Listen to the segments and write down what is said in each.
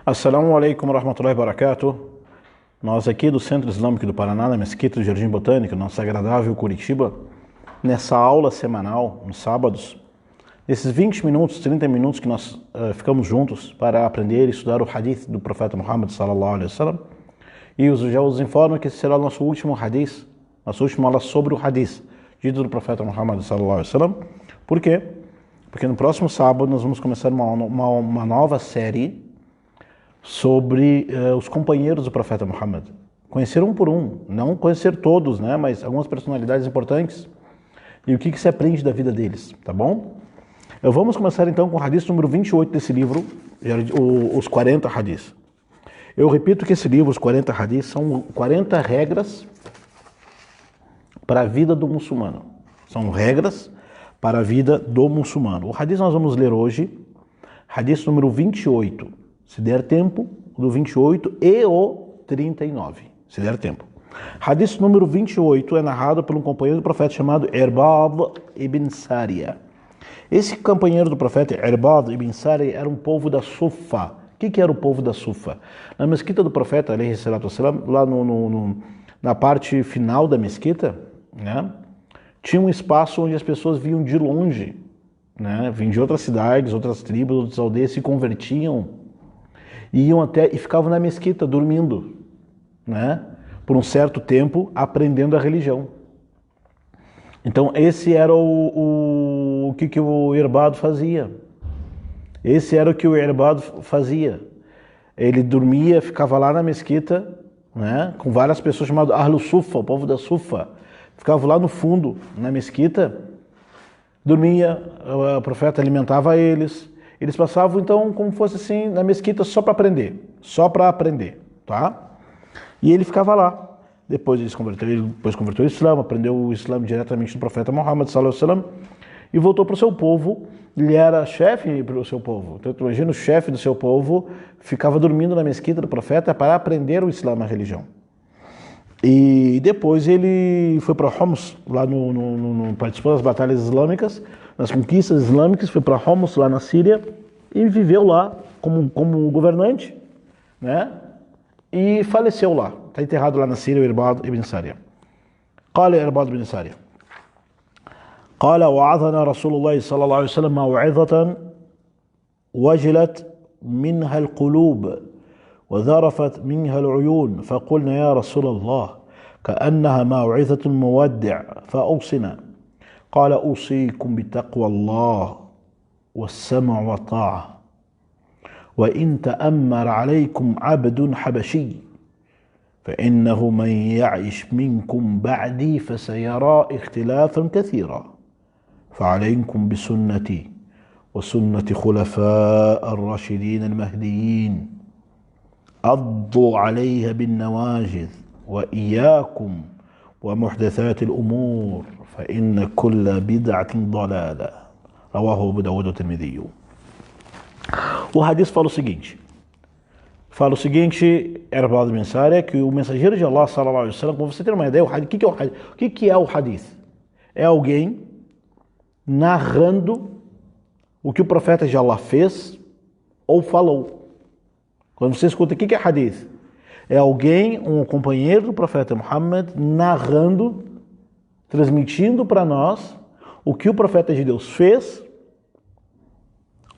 Assalamu alaikum warahmatullahi wabarakatuh. Nós aqui do Centro Islâmico do Paraná, na Mesquita do Jardim Botânico, nossa agradável Curitiba, nessa aula semanal, nos sábados, esses 20 minutos, 30 minutos que nós ficamos juntos para aprender e estudar o hadith do profeta Muhammad sallallahu alaihi wasallam. E já os informo que esse será o nosso último hadith, nossa última aula sobre o hadith, dito do profeta Muhammad sallallahu alaihi wasallam. Por quê? Porque no próximo sábado nós vamos começar uma nova série sobre os companheiros do profeta Muhammad. Conhecer um por um, não conhecer todos, né, mas algumas personalidades importantes e o que se aprende da vida deles, tá bom? Vamos começar então com o hadith número 28 desse livro, os 40 hadiths. Eu repito que esse livro, os 40 hadiths, são 40 regras para a vida do muçulmano. São regras para a vida do muçulmano. O hadith nós vamos ler hoje, hadith número 28. Se der tempo, do 28 e o 39, se der tempo. Hadith número 28 é narrado por um companheiro do profeta chamado Irbad ibn Sariya. Esse companheiro do profeta, Irbad ibn Sariya, era um povo da Sufa. O que era o povo da Sufa? Na mesquita do profeta, alayhi salatu wassalam, lá na parte final da mesquita, né, tinha um espaço onde as pessoas vinham de longe, né, vinham de outras cidades, outras tribos, outras aldeias, se convertiam, iam até e ficavam na mesquita dormindo, né? Por um certo tempo, aprendendo a religião. Então esse era o que o Irbad fazia. Esse era o que o Irbad fazia. Ele dormia, ficava lá na mesquita, né? Com várias pessoas chamadas Ahlu Sufa, o povo da Sufa. Ficava lá no fundo, na mesquita, dormia, o profeta alimentava eles. Eles passavam, então, como fosse assim, na mesquita só para aprender, tá? E ele ficava lá. Depois ele converteu o Islã, aprendeu o Islã diretamente do profeta Muhammad sallallahu alaihi wasallam e voltou para o seu povo. Ele era chefe para o seu povo. Então, imagina, o chefe do seu povo ficava dormindo na mesquita do profeta para aprender o Islã, a religião. E depois ele foi para Homs, lá participou das batalhas islâmicas, nas conquistas islâmicas, foi para Homs, lá na Síria, e viveu lá como governante, né? E faleceu lá. Está enterrado lá na Síria, o Irbad ibn Sariya. قال إرباض بن سارية قال وعظنا رسول الله صلى الله عليه وسلم موعظة وجلت منها القلوب وذرفت منها العيون فقلنا يا رسول الله كأنها موعظة مودع فأوصنا قال أوصيكم بتقوى الله والسمع والطاعة وإن تأمر عليكم عبد حبشي فإنه من يعش منكم بعدي فسيرى اختلافا كثيرا فعليكم بسنتي وسنة خلفاء الراشدين المهديين عضوا عليها بالنواجذ وإياكم ومحدثات الأمور فإن كل بدعة ضلالة رواه أبو داود والترمذي. O hadith fala o seguinte, Irbad ibn Sariya, que o mensageiro de Allah sallallahu alaihi wasallam, para você ter uma ideia, o que é o hadith? É alguém narrando o que o profeta de Allah fez ou falou. Quando você escuta, o que é hadith? É alguém, um companheiro do profeta Muhammad, narrando, transmitindo para nós o que o profeta de Deus fez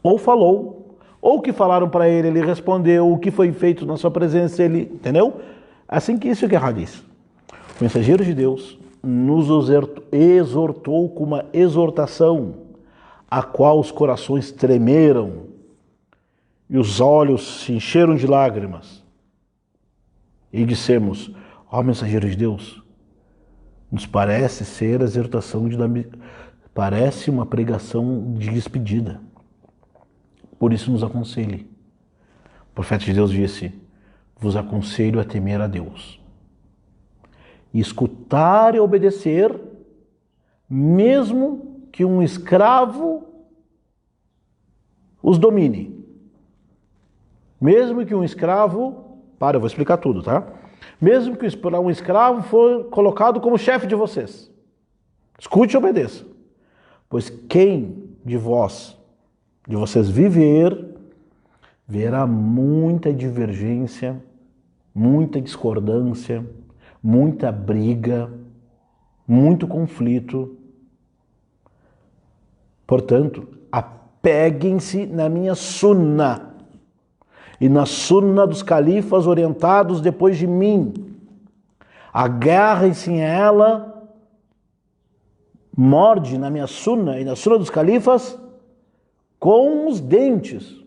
ou falou, ou o que falaram para ele, ele respondeu, o que foi feito na sua presença, ele, entendeu? Assim que isso que é hadith. O mensageiro de Deus nos exortou com uma exortação a qual os corações tremeram e os olhos se encheram de lágrimas. E dissemos, ó mensageiro de Deus, nos parece ser a exortação parece uma pregação de despedida. Por isso nos aconselhe. O profeta de Deus disse, vos aconselho a temer a Deus. E escutar e obedecer, mesmo que um escravo os domine. Mesmo que um escravo... eu vou explicar tudo, tá? Mesmo que um escravo for colocado como chefe de vocês. Escute e obedeça. Pois quem de vocês viver verá muita divergência, muita discordância, muita briga, muito conflito. Portanto, apeguem-se na minha sunna e na sunna dos califas orientados depois de mim. Agarrem-se a ela, morde na minha sunna e na sunna dos califas com os dentes.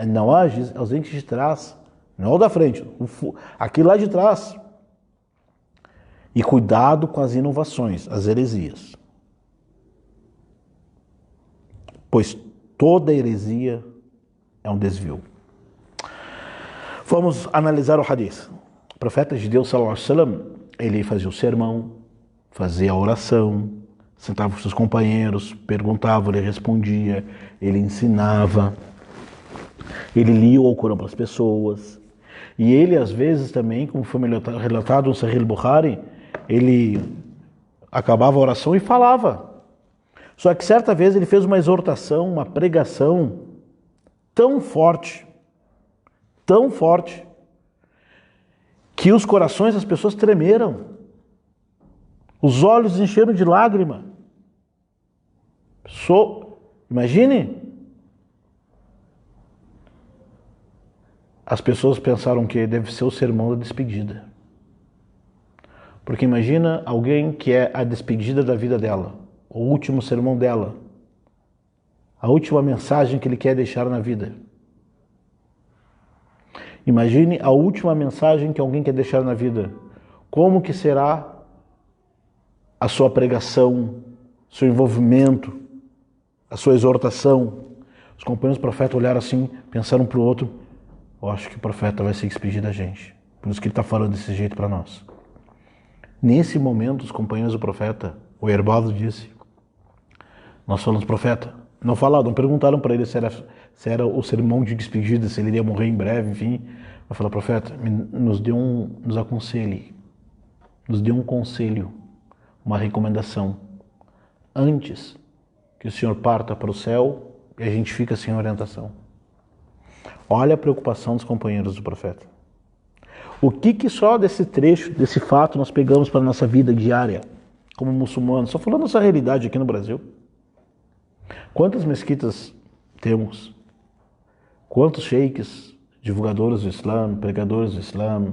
Não é os dentes de trás, não o da frente, aqui lá de trás. E cuidado com as inovações, as heresias. Pois toda heresia é um desvio. Vamos analisar o hadith. O profeta de Deus, sallallahu alaihi wasallam, ele fazia o sermão, fazia a oração, sentava com seus companheiros, perguntava, ele respondia, ele ensinava, ele lia o Alcorão para as pessoas. E ele, às vezes, também, como foi relatado no Sahih al-Bukhari, ele acabava a oração e falava. Só que certa vez ele fez uma exortação, uma pregação tão forte, que os corações das pessoas tremeram. Os olhos encheram de lágrima. Imagine. As pessoas pensaram que deve ser o sermão da despedida. Porque imagina alguém que é a despedida da vida dela, o último sermão dela, a última mensagem que ele quer deixar na vida. Imagine a última mensagem que alguém quer deixar na vida. Como que será a sua pregação, seu envolvimento, a sua exortação? Os companheiros do profeta olharam assim, pensaram um para o outro. Eu acho que o profeta vai se despedir da gente. Por isso que ele está falando desse jeito para nós. Nesse momento, os companheiros do profeta, o Irbad disse, nós falamos, profeta, não perguntaram para ele se era o sermão de despedida, se ele iria morrer em breve, enfim. Vai falar, profeta, nos aconselhe, nos dê um conselho, uma recomendação, antes que o Senhor parta para o céu e a gente fica sem orientação. Olha a preocupação dos companheiros do profeta. O que só desse trecho, desse fato, nós pegamos para a nossa vida diária, como muçulmanos? Só falando dessa realidade aqui no Brasil. Quantas mesquitas temos? Quantos sheiks, divulgadores do Islã, pregadores do Islã,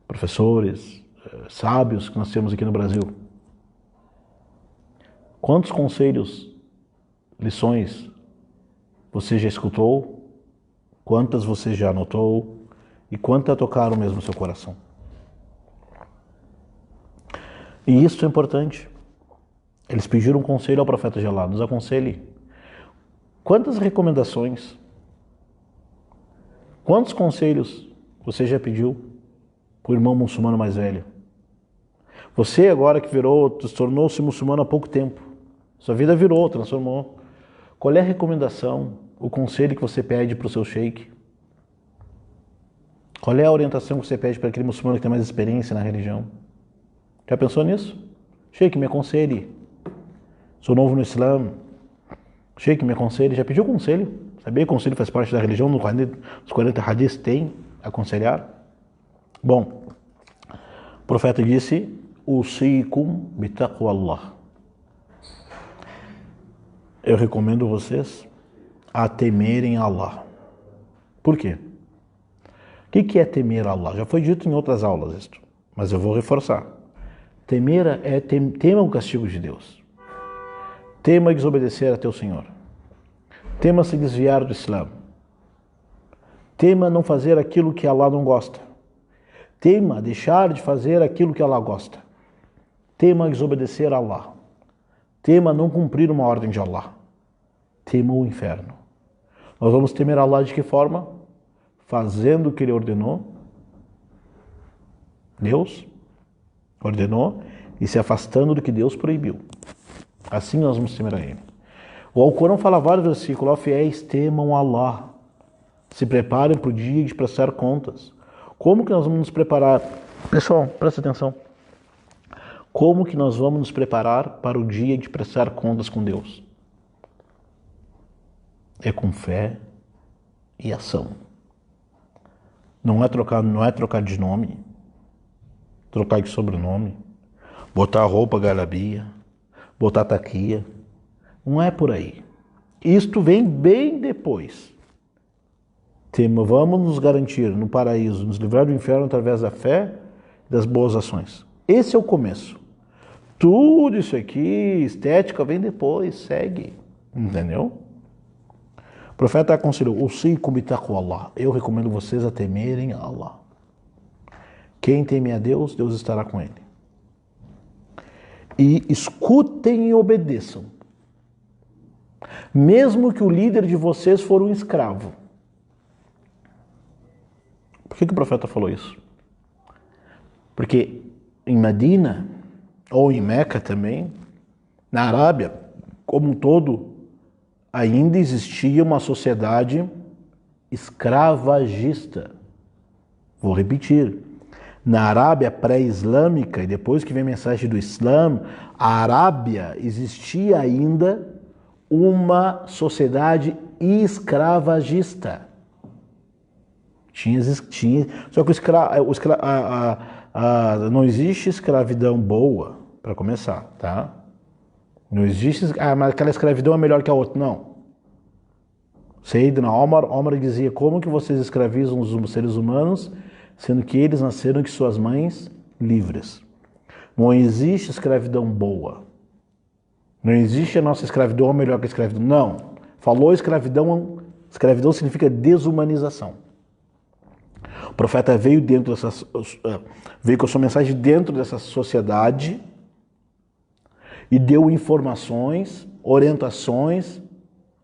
professores, sábios que nós temos aqui no Brasil? Quantos conselhos, lições você já escutou? Quantas você já anotou? E quantas tocaram mesmo no seu coração? E isso é importante. Eles pediram um conselho ao profeta de Allah, nos aconselhe. Quantas recomendações, quantos conselhos você já pediu para o irmão muçulmano mais velho? Você agora que tornou-se muçulmano há pouco tempo, sua vida virou, transformou. Qual é a recomendação, o conselho que você pede para o seu sheik? Qual é a orientação que você pede para aquele muçulmano que tem mais experiência na religião? Já pensou nisso? Sheik, me aconselhe. Sou novo no Islã. Sheik, me aconselhe. Já pediu conselho? Sabia que o conselho faz parte da religião? Nos 40 hadiths tem aconselhar? Bom, o profeta disse, usikum bitaqwallah. Eu recomendo vocês a temerem Allah. Por quê? O que é temer a Allah? Já foi dito em outras aulas isto, mas eu vou reforçar. Temer tema o castigo de Deus. Tema desobedecer a teu Senhor. Tema se desviar do Islã. Tema não fazer aquilo que Allah não gosta. Tema deixar de fazer aquilo que Allah gosta. Tema desobedecer a Allah. Tema não cumprir uma ordem de Allah. Tema o inferno. Nós vamos temer Allah de que forma? Fazendo o que Ele ordenou, Deus ordenou, e se afastando do que Deus proibiu. Assim nós vamos temer a Ele. O Alcorão fala vários versículos, ó fiéis, temam Allah, se preparem para o dia de prestar contas. Como que nós vamos nos preparar? Pessoal, presta atenção. Como que nós vamos nos preparar para o dia de prestar contas com Deus? É com fé, e ação. Não é trocar de nome, trocar de sobrenome, botar roupa galabia, botar taquia. Não é por aí. Isto vem bem depois. Vamos nos garantir no paraíso, nos livrar do inferno através da fé e das boas ações. Esse é o começo. Tudo isso aqui, estética, vem depois, segue. Entendeu? O profeta aconselhou: Allah. Eu recomendo vocês a temerem a Allah. Quem teme a Deus, Deus estará com ele. E escutem e obedeçam. Mesmo que o líder de vocês for um escravo. Por que o profeta falou isso? Porque em Medina, ou em Meca também, na Arábia, como um todo, ainda existia uma sociedade escravagista. Vou repetir. Na Arábia pré-islâmica, e depois que vem a mensagem do Islã, a Arábia existia ainda uma sociedade escravagista. Só que não existe escravidão boa, para começar, tá? Não existe, mas aquela escravidão é melhor que a outra, não. Sayyidina Omar dizia: como que vocês escravizam os seres humanos, sendo que eles nasceram de suas mães livres? Não existe escravidão boa. Não existe a nossa escravidão melhor que a escravidão. Não. Falou escravidão significa desumanização. O profeta veio com a sua mensagem dentro dessa sociedade e deu informações, orientações,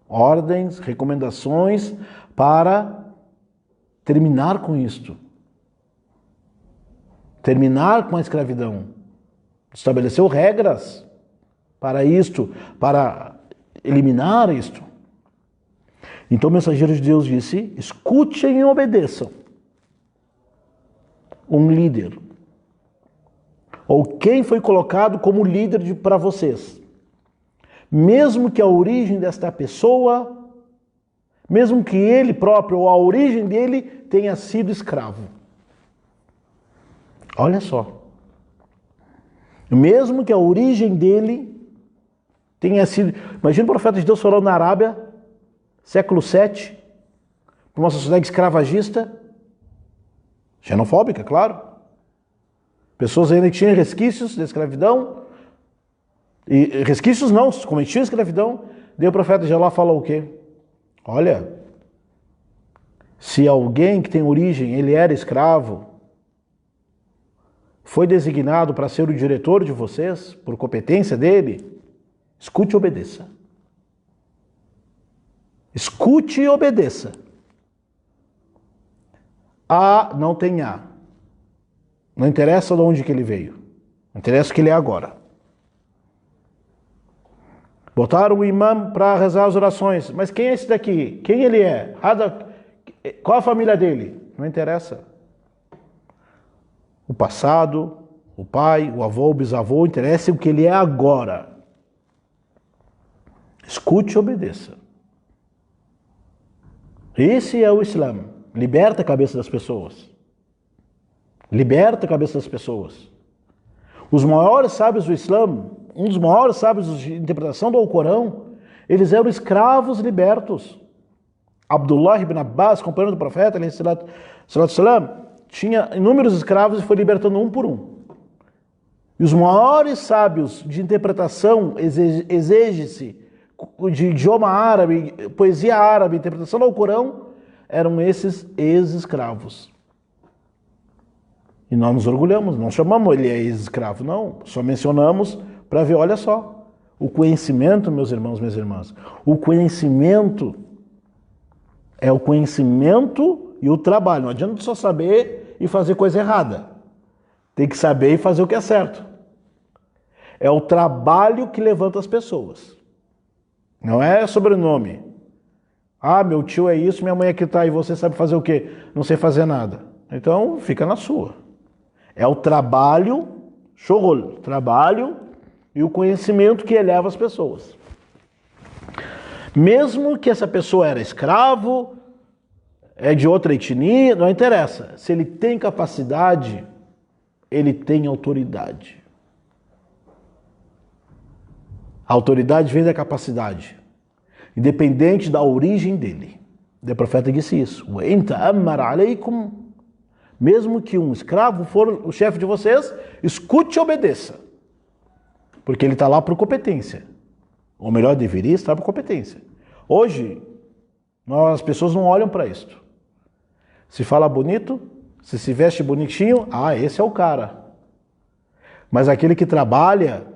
ordens, recomendações para terminar com isto. Terminar com a escravidão. Estabeleceu regras para isto, para eliminar isto. Então o mensageiro de Deus disse: escutem e obedeçam. Um líder, ou quem foi colocado como líder para vocês, mesmo que a origem desta pessoa, mesmo que ele próprio ou a origem dele tenha sido escravo. Olha só. Mesmo que a origem dele tenha sido... Imagina o profeta de Deus falando na Arábia, século 7, para uma sociedade escravagista, xenofóbica, claro. Pessoas ainda que tinham resquícios da escravidão, e resquícios não, cometiam escravidão. Daí o profeta de Allah fala o quê? Olha, se alguém que tem origem, ele era escravo, foi designado para ser o diretor de vocês, por competência dele, escute e obedeça. Escute e obedeça. A não tem A. Não interessa de onde que ele veio. Não interessa o que ele é agora. Botaram o imã para rezar as orações. Mas quem é esse daqui? Quem ele é? Qual a família dele? Não interessa. O passado, o pai, o avô, o bisavô, interessa o que ele é agora. Escute e obedeça. Esse é o Islã. Liberta a cabeça das pessoas. Liberta a cabeça das pessoas. Os maiores sábios do Islã, um dos maiores sábios de interpretação do Alcorão, eles eram escravos libertos. Abdullah ibn Abbas, companheiro do profeta, tinha inúmeros escravos e foi libertando um por um. E os maiores sábios de interpretação, exege-se, de idioma árabe, poesia árabe, interpretação do Alcorão, eram esses ex-escravos. E nós nos orgulhamos, não chamamos ele ex-escravo, não. Só mencionamos para ver, olha só, o conhecimento, meus irmãos, minhas irmãs, o conhecimento é o conhecimento e o trabalho. Não adianta só saber e fazer coisa errada. Tem que saber e fazer o que é certo. É o trabalho que levanta as pessoas. Não é sobrenome. Ah, meu tio é isso, minha mãe é que tá, e você sabe fazer o quê? Não sei fazer nada. Então, fica na sua. É o trabalho, trabalho e o conhecimento que eleva as pessoas. Mesmo que essa pessoa era escravo, é de outra etnia, não interessa. Se ele tem capacidade, ele tem autoridade. A autoridade vem da capacidade, independente da origem dele. O profeta disse isso. Mesmo que um escravo for o chefe de vocês, escute e obedeça. Porque ele está lá por competência. Ou melhor, deveria estar por competência. Hoje, as pessoas não olham para isto. Se fala bonito, se veste bonitinho, esse é o cara. Mas aquele que trabalha,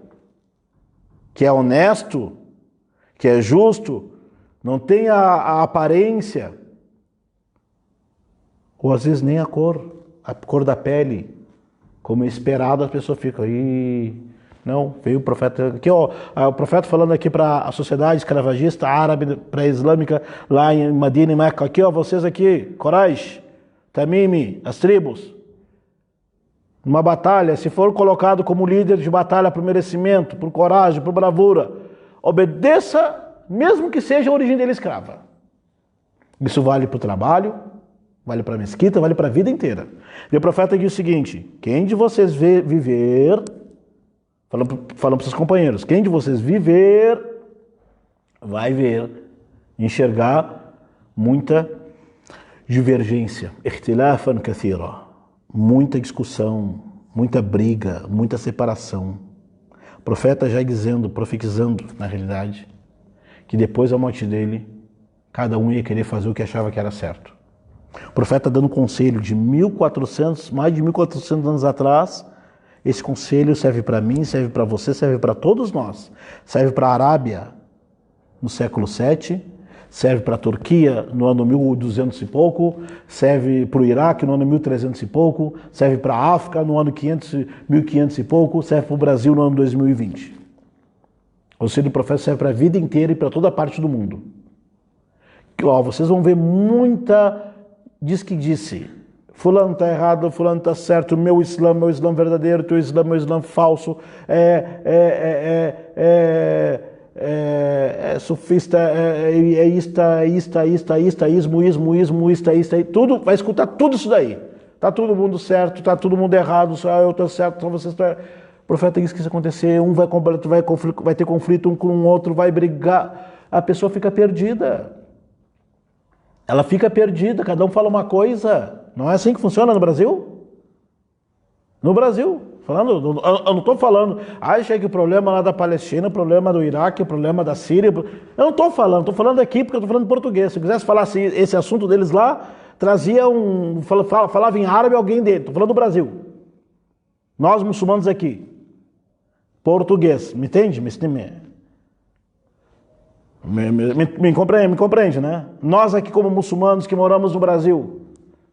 que é honesto, que é justo, não tem a aparência, ou às vezes nem a cor da pele, como é esperado, a pessoa fica aí. Não, veio o profeta aqui, ó, o profeta falando aqui para a sociedade escravagista árabe, pré-islâmica, lá em Medina e Meca, aqui, ó, vocês aqui, Quraish, Tamimi, as tribos, numa batalha, se for colocado como líder de batalha por merecimento, por coragem, por bravura, obedeça, mesmo que seja a origem dele escrava. Isso vale para o trabalho, vale para a mesquita, vale para a vida inteira. E o profeta diz o seguinte: quem de vocês viver, falando para seus companheiros, quem de vocês viver, vai ver, enxergar muita divergência, ikhtilafan kathira, muita discussão, muita briga, muita separação. O profeta já dizendo, profetizando, na realidade, que depois da morte dele, cada um ia querer fazer o que achava que era certo. O profeta dando conselho de mais de 1400 anos atrás. Esse conselho serve para mim, serve para você, serve para todos nós. Serve para a Arábia no século VII, serve para a Turquia no ano 1200 e pouco, serve para o Iraque no ano 1300 e pouco, serve para a África no ano 1500 e pouco, serve para o Brasil no ano 2020. O conselho do profeta serve para a vida inteira e para toda parte do mundo. Vocês vão ver muita diz que disse, fulano está errado, fulano está certo, meu Islã é o Islã verdadeiro, teu Islã é o Islã falso, sufista, tudo, vai escutar tudo isso daí. Está todo mundo certo, está todo mundo errado, só eu estou certo, só vocês estão. O profeta disse que isso acontecer, um vai ter conflito um com o outro, vai brigar, a pessoa fica perdida. Ela fica perdida, cada um fala uma coisa. Não é assim que funciona no Brasil? No Brasil. Eu não estou falando, achei que o problema lá da Palestina, o problema do Iraque, o problema da Síria. Eu não estou falando aqui porque eu estou falando português. Se eu quisesse falar assim, esse assunto deles lá, falava em árabe alguém dele. Estou falando do Brasil. Nós muçulmanos aqui. Português, me entende? Me compreende, né? Nós aqui como muçulmanos que moramos no Brasil,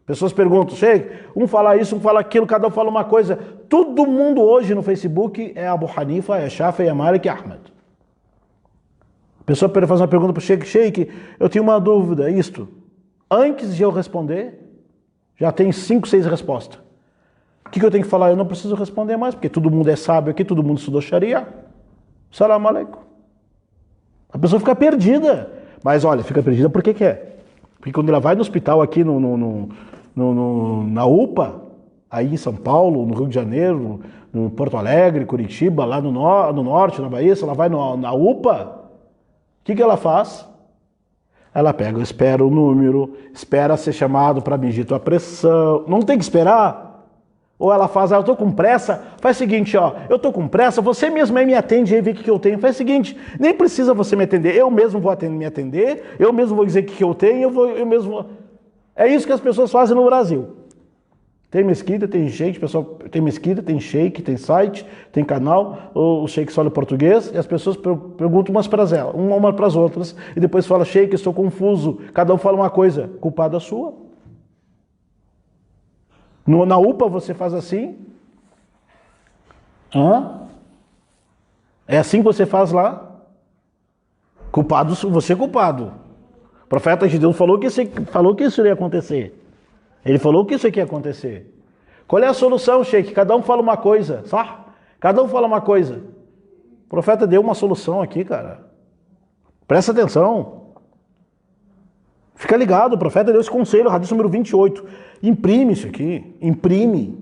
pessoas perguntam, Sheikh, um fala isso, um fala aquilo, cada um fala uma coisa. Todo mundo hoje no Facebook é Abu Hanifa, é Shafi'i, é Malik, é Ahmed. A pessoa faz uma pergunta para o Sheikh, eu tenho uma dúvida, isto. Antes de eu responder, já tem 5, 6 respostas. O que eu tenho que falar? Eu não preciso responder mais, porque todo mundo é sábio aqui, todo mundo estudou Sharia. Salam aleikum. A pessoa fica perdida. Mas olha, fica perdida por que quer? Porque quando ela vai no hospital aqui na UPA, aí em São Paulo, no Rio de Janeiro, no Porto Alegre, Curitiba, lá no norte, na Bahia, se ela vai na UPA, o que ela faz? Ela espera o número, espera ser chamado para medir tua pressão. Não tem que esperar. Ou ela faz, eu estou com pressa, faz o seguinte, eu estou com pressa, você mesmo aí me atende e vê o que eu tenho. Faz o seguinte, nem precisa você me atender, eu mesmo vou me atender, eu mesmo vou dizer o que eu tenho, eu mesmo vou... É isso que as pessoas fazem no Brasil. Tem mesquita, tem sheik, tem mesquita, tem sheik, tem site, tem canal, o sheik só olha português e as pessoas perguntam umas para as outras e depois fala, sheik, estou confuso, cada um fala uma coisa, culpada sua. Na UPA você faz assim? É assim que você faz lá? Culpado, você é culpado. O profeta de Deus falou que isso iria acontecer. Ele falou que isso aqui ia acontecer. Qual é a solução, Sheikh? Cada um fala uma coisa, sabe? Cada um fala uma coisa. O profeta deu uma solução aqui, cara. Presta atenção. Fica ligado, o profeta deu esse conselho, hadith número 28. Imprime isso aqui, imprime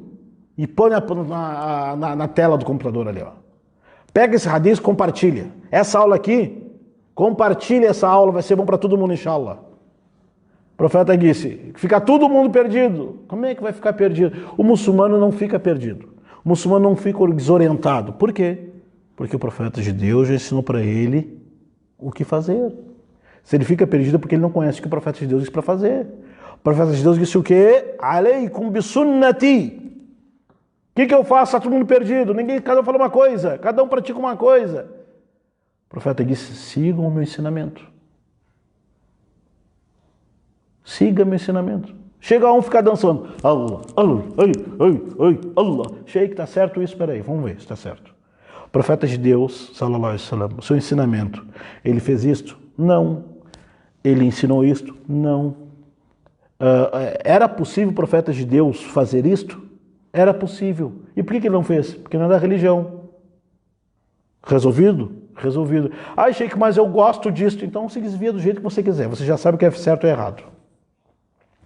e põe na tela do computador ali, ó. Pega esse hadith, compartilha. Essa aula aqui, compartilha essa aula, vai ser bom para todo mundo, inshallah. O profeta disse, fica todo mundo perdido. Como é que vai ficar perdido? O muçulmano não fica perdido. O muçulmano não fica desorientado. Por quê? Porque o profeta de Deus já ensinou para ele o que fazer. Se ele fica perdido é porque ele não conhece o que o profeta de Deus disse para fazer. O profeta de Deus disse o quê? Aleikum bisunnati. O que eu faço? Está todo mundo perdido. Cada um fala uma coisa. Cada um pratica uma coisa. O profeta disse, sigam o meu ensinamento. Siga meu ensinamento. Chega um ficar dançando. Allah, Allah, Allah. Sheikh, tá certo isso? Espera aí, vamos ver se está certo. O profeta de Deus, sallallahu alaihi wasallam, o seu ensinamento, ele fez isto? Não. Ele ensinou isto? Não. Era possível o profeta de Deus fazer isto? Era possível. E por que ele não fez? Porque não é da religião. Resolvido? Resolvido. Ah, Sheikh, mas eu gosto disto. Então se desvia do jeito que você quiser. Você já sabe o que é certo ou errado.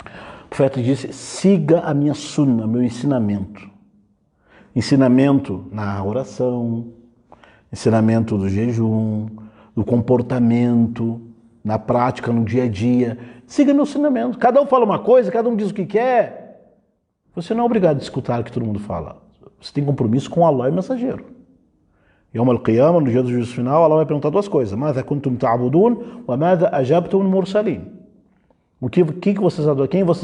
O profeta disse, siga a minha sunna, meu ensinamento. Ensinamento na oração, ensinamento do jejum, do comportamento, na prática, no dia a dia. Siga meu ensinamento. Cada um fala uma coisa, cada um diz o que quer. Você não é obrigado a escutar o que todo mundo fala. Você tem compromisso com Allah e o mensageiro. Yawm al-Qiyamah, no dia do juízo final, Allah vai perguntar duas coisas. Madha kuntum ta'budun wa madha ajabtum al-mursalin. Quem vocês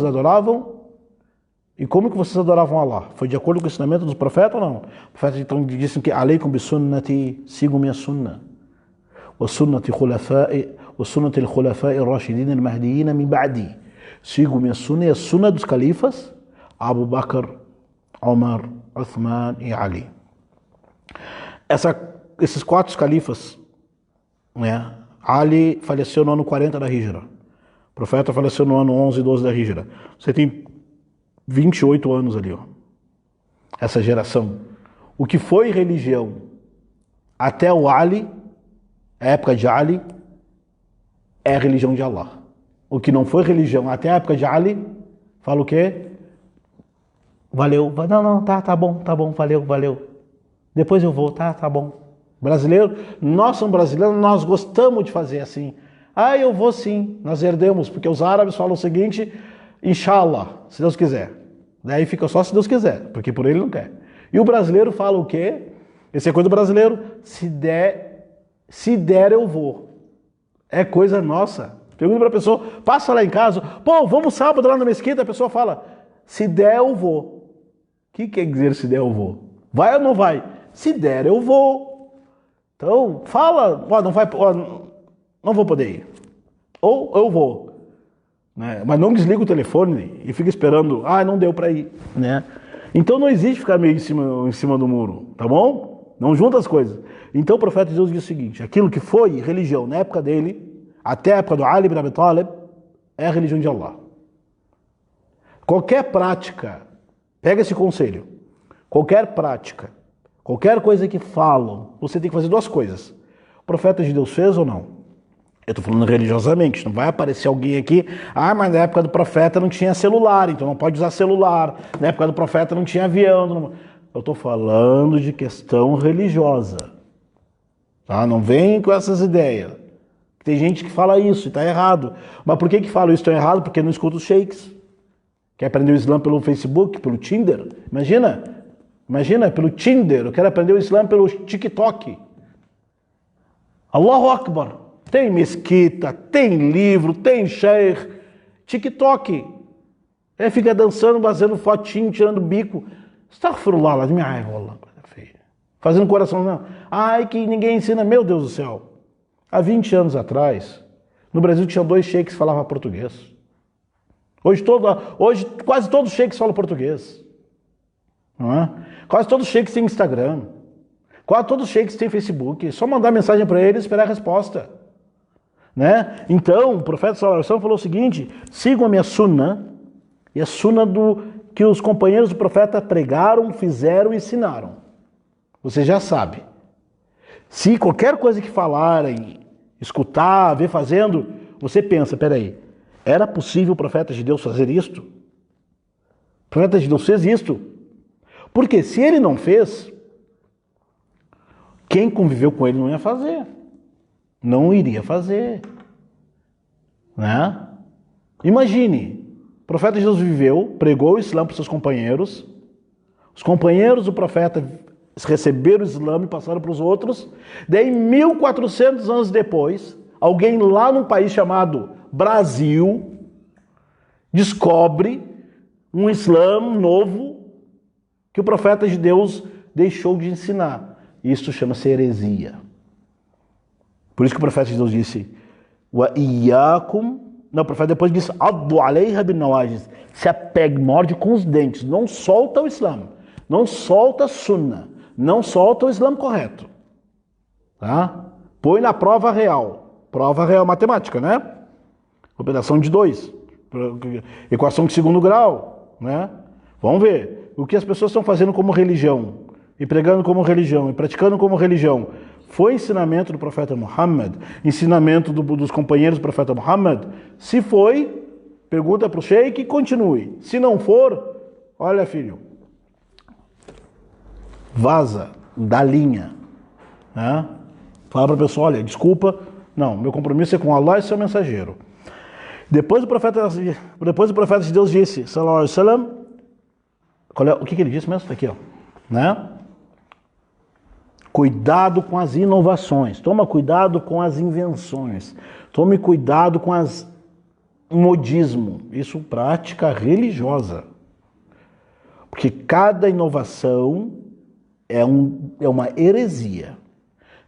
adoravam e como que vocês adoravam Allah? Foi de acordo com o ensinamento dos profetas ou não? O profeta então disse que aleikum bisunnati, sigam minha sunna. Wa sunnati al-khulafa'i ar-rashidin al-mahdiyyin min ba'di. Sigam minha sunna e a sunna dos califas Abu Bakr, Omar, Uthman e Ali. Esses quatro califas, né? Ali faleceu no ano 40 da Hijra. O profeta faleceu no ano 11 e 12 da Hijra. Você tem 28 anos ali, ó. Essa geração. O que foi religião até o Ali, a época de Ali, é a religião de Allah. O que não foi religião até a época de Ali, fala o quê? Valeu. Não, tá bom, valeu. Depois eu vou, tá bom. Brasileiro, nós somos brasileiros, nós gostamos de fazer assim. Ah, eu vou sim, nós herdemos, porque os árabes falam o seguinte, inshallah, se Deus quiser. Daí fica só se Deus quiser, porque por ele não quer. E o brasileiro fala o quê? Esse é coisa do brasileiro, se der eu vou. É coisa nossa. Pergunta para a pessoa, passa lá em casa, pô, vamos sábado lá na mesquita, a pessoa fala, se der eu vou. O que quer dizer se der eu vou? Vai ou não vai? Se der eu vou. Então, fala, ó, não vai... Ó, não vou poder ir. Ou eu vou. Né? Mas não desliga o telefone e fica esperando. Ah, não deu para ir. Né? Então não existe ficar meio em cima do muro. Tá bom? Não junta as coisas. Então o profeta de Deus diz o seguinte. Aquilo que foi religião na época dele, até a época do Ali ibn Abi Talib, é a religião de Allah. Qualquer prática, pega esse conselho. Qualquer prática, qualquer coisa que falam, você tem que fazer duas coisas. O profeta de Deus fez ou não? Eu estou falando religiosamente, não vai aparecer alguém aqui, mas na época do profeta não tinha celular, então não pode usar celular, na época do profeta não tinha avião. Não... Eu estou falando de questão religiosa, tá? Não vem com essas ideias. Tem gente que fala isso e está errado. Mas por que fala isso está errado? Porque não escuta os sheiks. Quer aprender o Islã pelo Facebook, pelo Tinder? Imagina, pelo Tinder, eu quero aprender o Islã pelo TikTok. Allahu Akbar. Tem mesquita, tem livro, tem sheikh, TikTok. Ele fica dançando, fazendo fotinho, tirando bico. Astaghfirullah, fazendo coração, não. Ai, que ninguém ensina, meu Deus do céu. Há 20 anos atrás, no Brasil tinha 2 sheiks que falavam português. Hoje quase todos os sheiks falam português. Não é? Quase todos os sheiks têm Instagram. Quase todos os sheiks têm Facebook. É só mandar mensagem para eles e esperar a resposta. Né? Então, o profeta sallallahu alaihi wasallam falou o seguinte: sigam a minha sunna e a sunna que os companheiros do profeta pregaram, fizeram e ensinaram. Você já sabe. Se qualquer coisa que falarem, escutar, ver fazendo, você pensa, peraí, Era possível o profeta de Deus fazer isto? O profeta de Deus fez isto. Porque se ele não fez, quem conviveu com ele não ia fazer. Não iria fazer. Né? Imagine, o profeta de Deus viveu, pregou o Islã para os seus companheiros, os companheiros do profeta receberam o Islã e passaram para os outros, daí 1400 anos depois, alguém lá num país chamado Brasil descobre um Islã novo que o profeta de Deus deixou de ensinar. Isso chama-se heresia. Por isso que o profeta de Deus disse: "Wa iyyakum", não, o profeta depois disse: "Addu alayha bin nawajiz", se apegue, morde com os dentes, não solta o Islã, não solta a Sunna, não solta o Islã correto. Tá? Põe na prova real matemática, né? Operação de 2, equação de segundo grau, né? Vamos ver o que as pessoas estão fazendo como religião, e pregando como religião, e praticando como religião. Foi ensinamento do profeta Muhammad? Ensinamento dos companheiros do profeta Muhammad? Se foi, pergunta para o sheik e continue. Se não for, olha filho, vaza da linha. Né? Fala para a pessoa, olha, desculpa, não, meu compromisso é com Allah e seu mensageiro. Depois o profeta de Deus disse, sallallahu alaihi wasallam, o que ele disse mesmo? Está aqui, ó. Né? Cuidado com as inovações, toma cuidado com as invenções, tome cuidado com as modismo, isso prática religiosa. Porque cada inovação é uma heresia.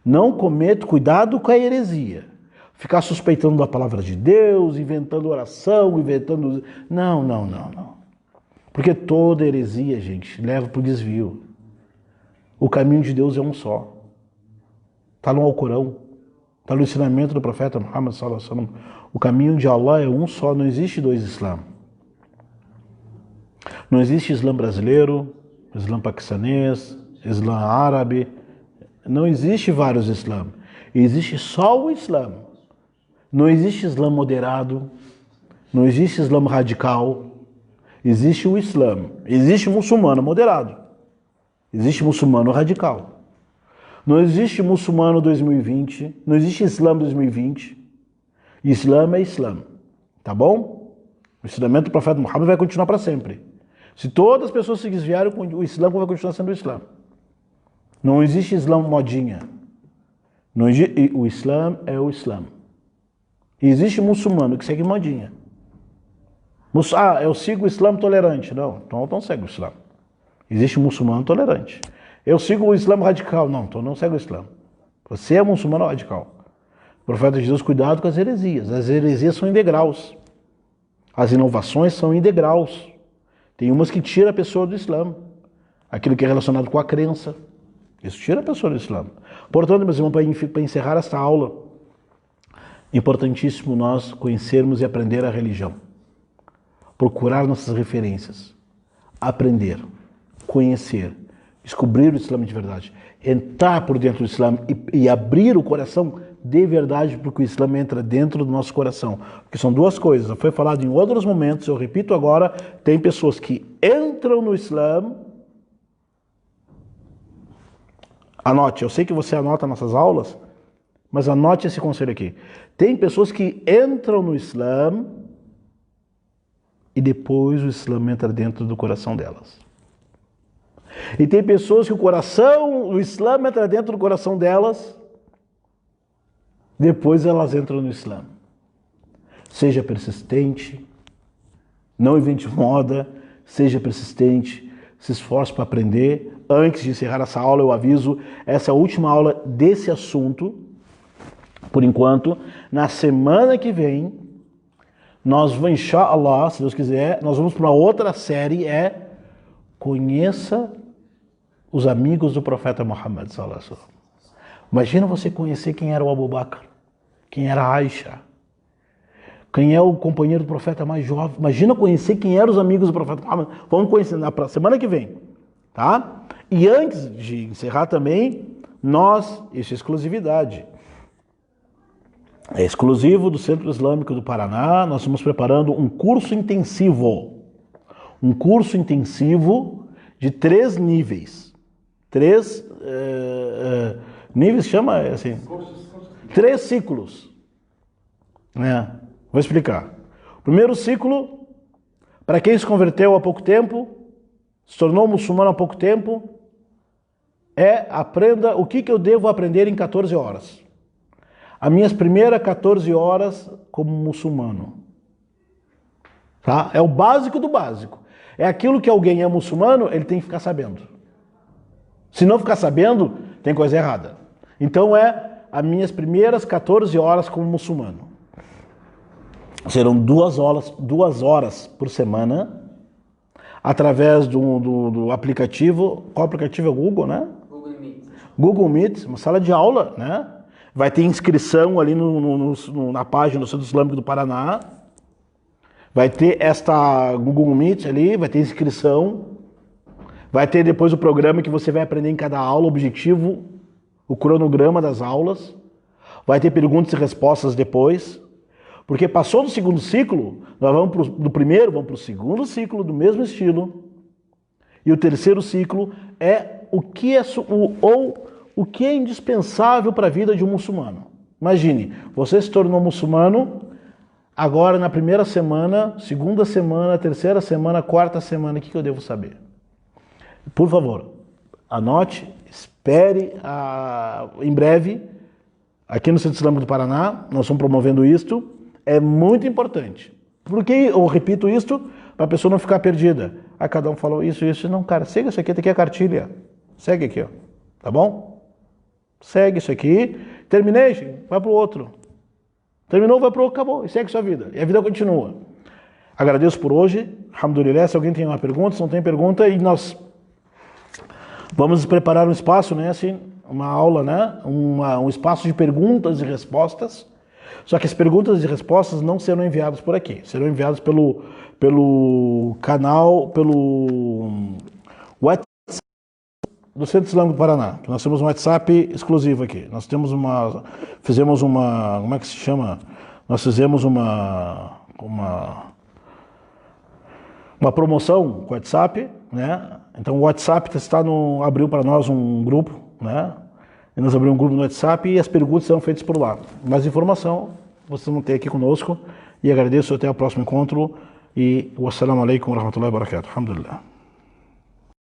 Não cometa, cuidado com a heresia. Ficar suspeitando da palavra de Deus, inventando oração, inventando... Não. Porque toda heresia, gente, leva para o desvio. O caminho de Deus é um só. Está no Alcorão. Está no ensinamento do profeta Muhammad sallallahu alaihi wasallam. O caminho de Allah é um só, não existe dois Islã. Não existe Islã brasileiro, Islã paquistanês, Islã árabe. Não existe vários Islã. Existe só o Islã. Não existe Islã moderado, não existe Islã radical. Existe o Islã. Existe muçulmano moderado. Existe muçulmano radical. Não existe muçulmano 2020, não existe Islã 2020. Islã é Islã. Tá bom? O ensinamento do profeta Muhammad vai continuar para sempre. Se todas as pessoas se desviarem, o Islã vai continuar sendo o Islã. Não existe Islã modinha. O Islã é o Islã. E existe muçulmano que segue modinha. Eu sigo o Islã tolerante. Não, então segue o Islã. Existe muçulmano tolerante. Eu sigo o Islã radical. Não, então não segue o Islã. Você é muçulmano radical. O profeta de Deus, cuidado com as heresias. As heresias são em degraus. As inovações são em degraus. Tem umas que tiram a pessoa do Islã. Aquilo que é relacionado com a crença. Isso tira a pessoa do Islã. Portanto, meus irmãos, para encerrar esta aula, é importantíssimo nós conhecermos e aprender a religião. Procurar nossas referências. Aprender. Conhecer. Descobrir o Islã de verdade. Entrar por dentro do Islã e abrir o coração de verdade, porque o Islã entra dentro do nosso coração. Porque são duas coisas. Foi falado em outros momentos, eu repito agora, tem pessoas que entram no Islã. Anote, eu sei que você anota nossas aulas, mas anote esse conselho aqui. Tem pessoas que entram no Islã e depois o Islã entra dentro do coração delas. E tem pessoas que o Islã entra dentro do coração delas, depois elas entram no Islã. Seja persistente, não invente moda, seja persistente, se esforce para aprender. Antes de encerrar essa aula, eu aviso, essa é a última aula desse assunto, por enquanto. Na semana que vem, nós vamos, inshallah, se Deus quiser, nós vamos para uma outra série, Conheça os amigos do profeta Muhammad sallallahu alaihi wasallam. Imagina você conhecer quem era o Abu Bakr, quem era a Aisha, quem é o companheiro do profeta mais jovem. Imagina conhecer quem eram os amigos do profeta Muhammad. Vamos conhecer na semana que vem, tá? E antes de encerrar também, isso é exclusividade. É exclusivo do Centro Islâmico do Paraná. Nós estamos preparando um curso intensivo. Um curso intensivo de 3 níveis. 3 níveis, chama assim? 3 ciclos. Vou explicar. O primeiro ciclo, para quem se converteu há pouco tempo, se tornou muçulmano há pouco tempo, aprenda o que eu devo aprender em 14 horas. As minhas primeiras 14 horas como muçulmano. Tá? É o básico do básico. É aquilo que alguém é muçulmano, ele tem que ficar sabendo. Se não ficar sabendo, tem coisa errada. Então as minhas primeiras 14 horas como muçulmano. Serão 2 horas por semana, através do aplicativo. Qual aplicativo é o Google, né? Google Meet. Google Meet, uma sala de aula, né? Vai ter inscrição ali na página do Centro Islâmico do Paraná. Vai ter esta Google Meet ali, vai ter inscrição. Vai ter depois o programa que você vai aprender em cada aula, o objetivo, o cronograma das aulas. Vai ter perguntas e respostas depois. Porque passou do segundo ciclo, nós vamos do primeiro, vamos para o segundo ciclo do mesmo estilo. E o terceiro ciclo é o que é indispensável para a vida de um muçulmano. Imagine, você se tornou muçulmano, agora na primeira semana, segunda semana, terceira semana, quarta semana, o que eu devo saber? Por favor, anote, espere em breve, aqui no Centro Islâmico do Paraná, nós estamos promovendo isto, é muito importante. Por que eu repito isto? Para a pessoa não ficar perdida. Cada um falou isso. Não, cara, segue isso aqui a cartilha. Segue aqui, ó. Tá bom? Segue isso aqui. Terminei, vai para o outro. Terminou, vai para o outro, acabou. E segue sua vida. E a vida continua. Agradeço por hoje. Alhamdulillah. Se alguém tem uma pergunta, se não tem pergunta, e nós vamos preparar um espaço, né? Assim, uma aula, né? Um espaço de perguntas e respostas. Só que as perguntas e respostas não serão enviadas por aqui. Serão enviadas pelo canal, pelo WhatsApp do Centro Islâmico do Paraná. Nós temos um WhatsApp exclusivo aqui. Nós temos fizemos uma, como é que se chama? Nós fizemos uma promoção com o WhatsApp, né? Então o WhatsApp abriu para nós um grupo, né? E nós abrimos um grupo no WhatsApp e as perguntas serão feitas por lá. Mais informação vocês vão ter aqui conosco. E agradeço até o próximo encontro. E wassalamu alaikum wa rahmatullahi wa barakatuh. Alhamdulillah.